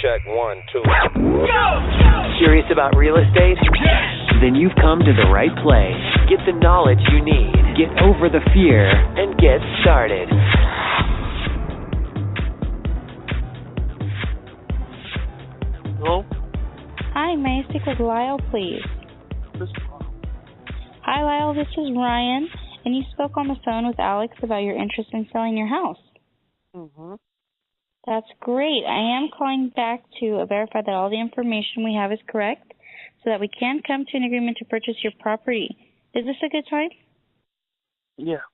check, 1, 2. Curious about real estate? Then you've come to the right place. Get the knowledge you need, get over the fear, and get started. Hello? Hi, may I speak with Lyle, please? Hi, Lyle, this is Ryan, and you spoke on the phone with Alex about your interest in selling your house. Mm-hmm. That's great. I am calling back to verify that all the information we have is correct so that we can come to an agreement to purchase your property. Is this a good time? Yeah.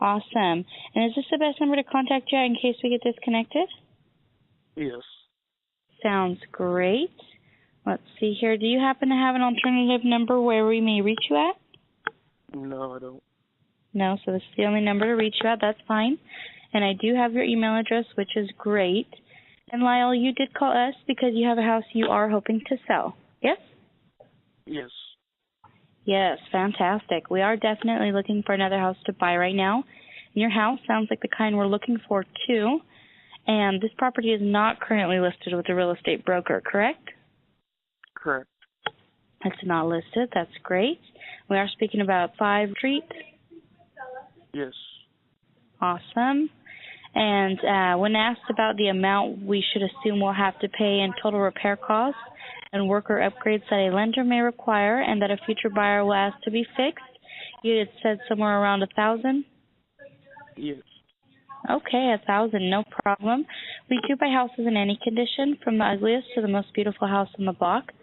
Awesome. And is this the best number to contact you at in case we get disconnected? Yes. Sounds great. Let's see here. Do you happen to have an alternative number where we may reach you at? No, I don't. No, so this is the only number to reach you at. That's fine. And I do have your email address, which is great. And Lyle, you did call us because you have a house you are hoping to sell. Yes? Yes. Yes, fantastic. We are definitely looking for another house to buy right now. And your house sounds like the kind we're looking for, too. And this property is not currently listed with a real estate broker, correct? Correct. It's not listed. That's great. We are speaking about 5 Street. Yes. Awesome. And when asked about the amount we should assume we'll have to pay in total repair costs and worker upgrades that a lender may require and that a future buyer will ask to be fixed, you had said somewhere around $1,000? Yes. Okay, $1,000, no problem. We do buy houses in any condition, from the ugliest to the most beautiful house on the block.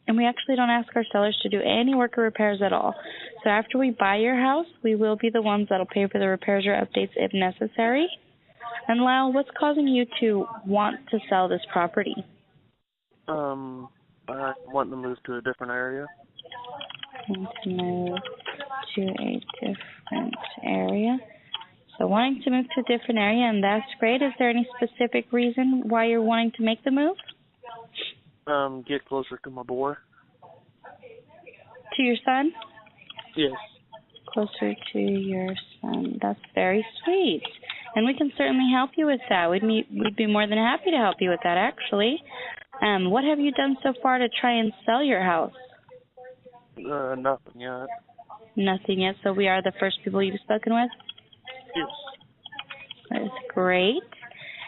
And we actually don't ask our sellers to do any work or repairs at all. So after we buy your house, we will be the ones that will pay for the repairs or updates if necessary. And Lyle, what's causing you to want to sell this property? I want to move to a different area. Want to move to a different area. So wanting to move to a different area, and that's great. Is there any specific reason why you're wanting to make the move? Get closer to my boy. To your son? Yes. Closer to your son. That's very sweet. And we can certainly help you with that. We'd be more than happy to help you with that, actually. What have you done so far to try and sell your house? Nothing yet. Nothing yet, so we are the first people you've spoken with? Yes. That's great.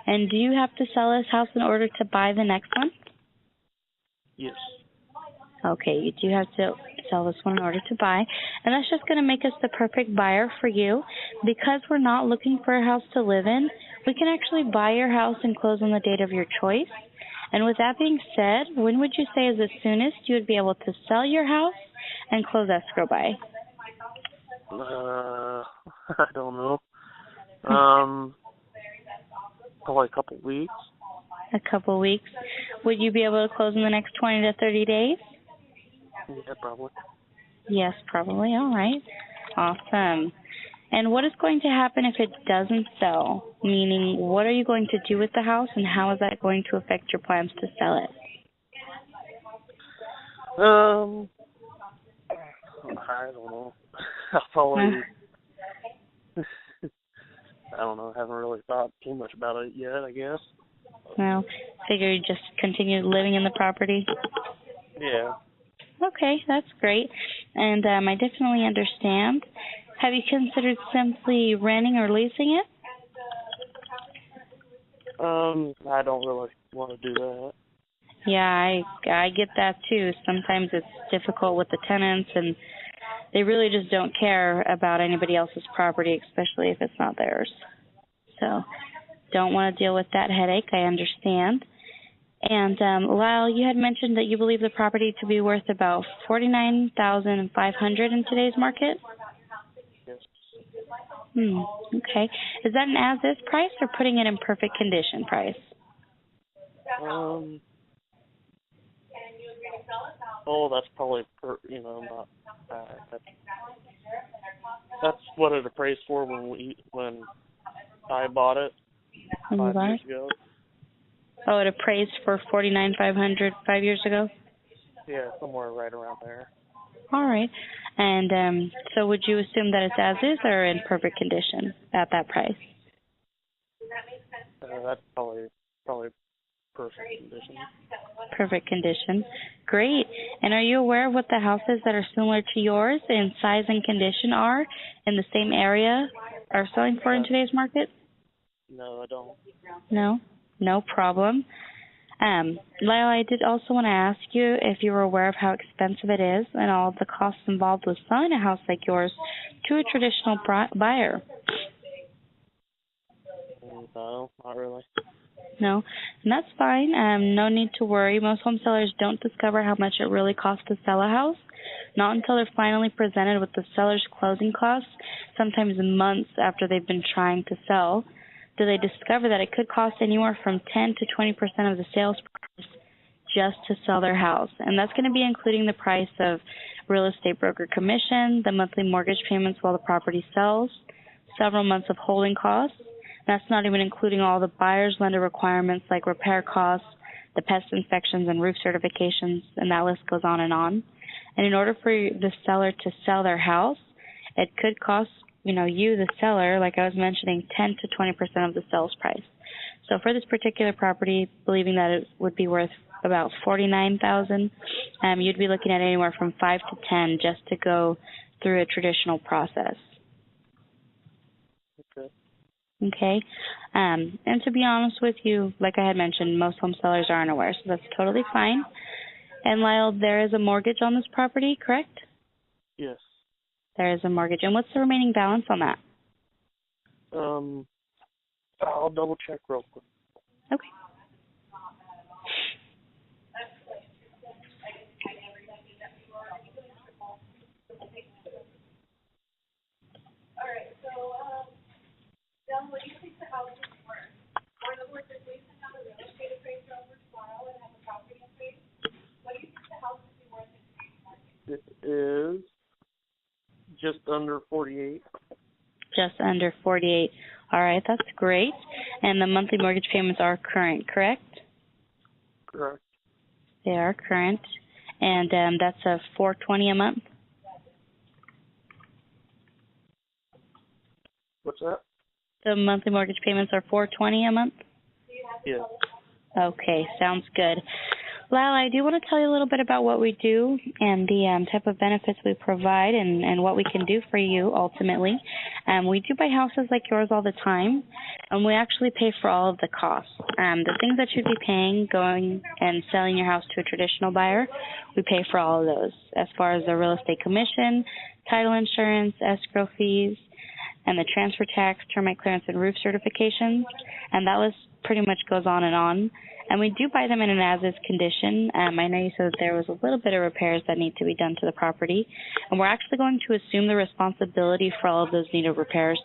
And do you have to sell this house in order to buy the next one? Yes. Okay, you do have to sell this one in order to buy. And that's just going to make us the perfect buyer for you. Because we're not looking for a house to live in, we can actually buy your house and close on the date of your choice. And with that being said, when would you say is the soonest you would be able to sell your house and close escrow by? I don't know. Probably a couple weeks. A couple weeks. Would you be able to close in the next 20 to 30 days? Yeah, probably. Yes, probably. All right. Awesome. And what is going to happen if it doesn't sell? Meaning, what are you going to do with the house, and how is that going to affect your plans to sell it? I don't know. I'll probably... I don't know. I haven't really thought too much about it yet, I guess. Well, figure you just continue living in the property? Yeah. Okay, that's great. And I definitely understand. Have you considered simply renting or leasing it? I don't really want to do that. Yeah, I get that too. Sometimes it's difficult with the tenants, and they really just don't care about anybody else's property, especially if it's not theirs. So don't want to deal with that headache. I understand. And Lyle, you had mentioned that you believe the property to be worth about $49,500 in today's market? Yes. Okay. Is that an as-is price or putting it in perfect condition price? That's probably not. That's what it appraised for when I bought it 5 years ago. Oh, it appraised for $49,500 5 years ago? Yeah, somewhere right around there. All right. And so would you assume that it's as is or in perfect condition at that price? That's probably perfect condition. Perfect condition. Great. And are you aware of what the houses that are similar to yours in size and condition are in the same area are selling for in today's market? No, I don't. No? No problem. Lyle, I did also want to ask you if you were aware of how expensive it is and all of the costs involved with selling a house like yours to a traditional buyer. No, not really. No, and that's fine. No need to worry. Most home sellers don't discover how much it really costs to sell a house, not until they're finally presented with the seller's closing costs, sometimes months after they've been trying to sell. Do they discover that it could cost anywhere from 10 to 20% of the sales price just to sell their house. And that's going to be including the price of real estate broker commission, the monthly mortgage payments while the property sells, several months of holding costs. That's not even including all the buyer's lender requirements like repair costs, the pest inspections and roof certifications, and that list goes on. And in order for the seller to sell their house, it could cost, you, the seller, like I was mentioning, 10 to 20% of the sales price. So for this particular property, believing that it would be worth about $49,000, you'd be looking at anywhere from 5 to 10 just to go through a traditional process. Okay. Okay. And to be honest with you, like I had mentioned, most home sellers aren't aware, so that's totally fine. And Lyle, there is a mortgage on this property, correct? Yes. There is a mortgage. And what's the remaining balance on that? I'll double check real quick. Okay. It is just under 48. Just under 48. All right, that's great. And the monthly mortgage payments are current, correct? Correct. They are current. And that's a $420 a month? What's that? The monthly mortgage payments are $420 a month? Yeah. Okay, sounds good. Lyle, I do want to tell you a little bit about what we do and the type of benefits we provide and what we can do for you ultimately. We do buy houses like yours all the time, and we actually pay for all of the costs. The things that you'd be paying going and selling your house to a traditional buyer, we pay for all of those, as far as the real estate commission, title insurance, escrow fees, and the transfer tax, termite clearance, and roof certifications. And that list pretty much goes on and on. And we do buy them in an as-is condition. I know you said that there was a little bit of repairs that need to be done to the property. And we're actually going to assume the responsibility for all of those needed repairs,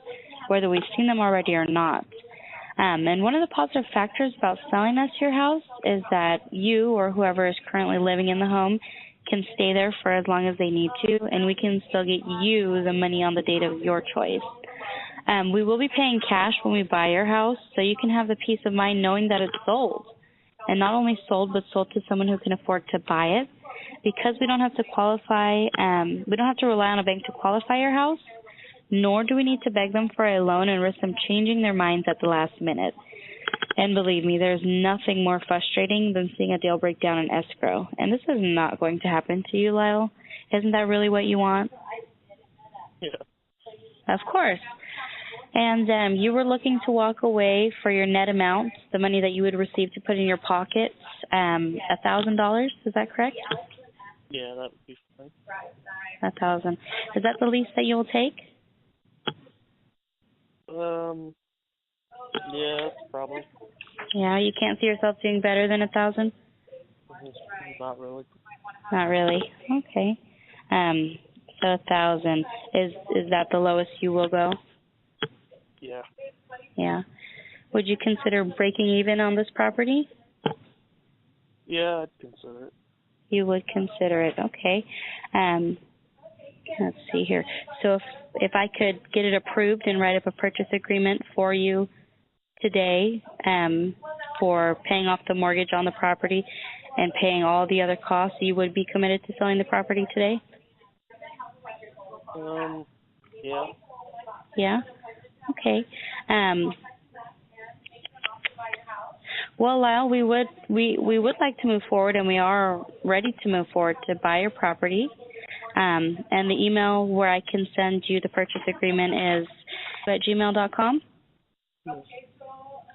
whether we've seen them already or not. And one of the positive factors about selling us your house is that you or whoever is currently living in the home can stay there for as long as they need to, and we can still get you the money on the date of your choice. We will be paying cash when we buy your house, so you can have the peace of mind knowing that it's sold. And not only sold, but sold to someone who can afford to buy it. Because we don't have to qualify, we don't have to rely on a bank to qualify your house, nor do we need to beg them for a loan and risk them changing their minds at the last minute. And believe me, there's nothing more frustrating than seeing a deal break down in escrow. And this is not going to happen to you, Lyle. Isn't that really what you want? Yeah. Of course. And you were looking to walk away for your net amount, the money that you would receive to put in your pockets, $1,000. Is that correct? Yeah, that would be fine. 1,000. Is that the least that you'll take? Yeah, probably. Yeah, you can't see yourself doing better than 1,000? Not really. Not really. Okay. So 1,000. Is that the lowest you will go? Yeah. Yeah. Would you consider breaking even on this property? Yeah, I'd consider it. You would consider it. Okay. Let's see here. So if I could get it approved and write up a purchase agreement for you today, for paying off the mortgage on the property and paying all the other costs, you would be committed to selling the property today? Yeah. Yeah? Okay. Well, Lyle, we would like to move forward, and we are ready to move forward to buy your property. And the email where I can send you the purchase agreement is at gmail.com. Yes.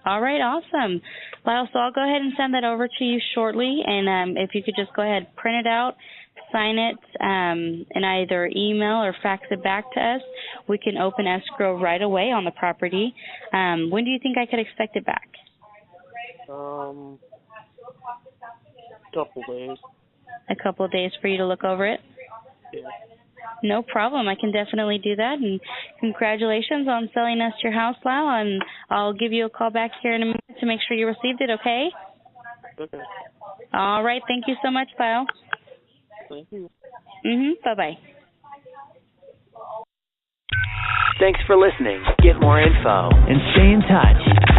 All right, awesome. Lyle, so I'll go ahead and send that over to you shortly, and if you could just go ahead, print it out, sign it, and either email or fax it back to us, we can open escrow right away on the property. When do you think I could expect it back? Couple days. A couple of days for you to look over it? Yeah. No problem. I can definitely do that. And congratulations on selling us your house, Lyle. And I'll give you a call back here in a minute to make sure you received it, okay? Okay. All right. Thank you so much, Lyle. Thank you. Bye-bye. Thanks for listening. Get more info and stay in touch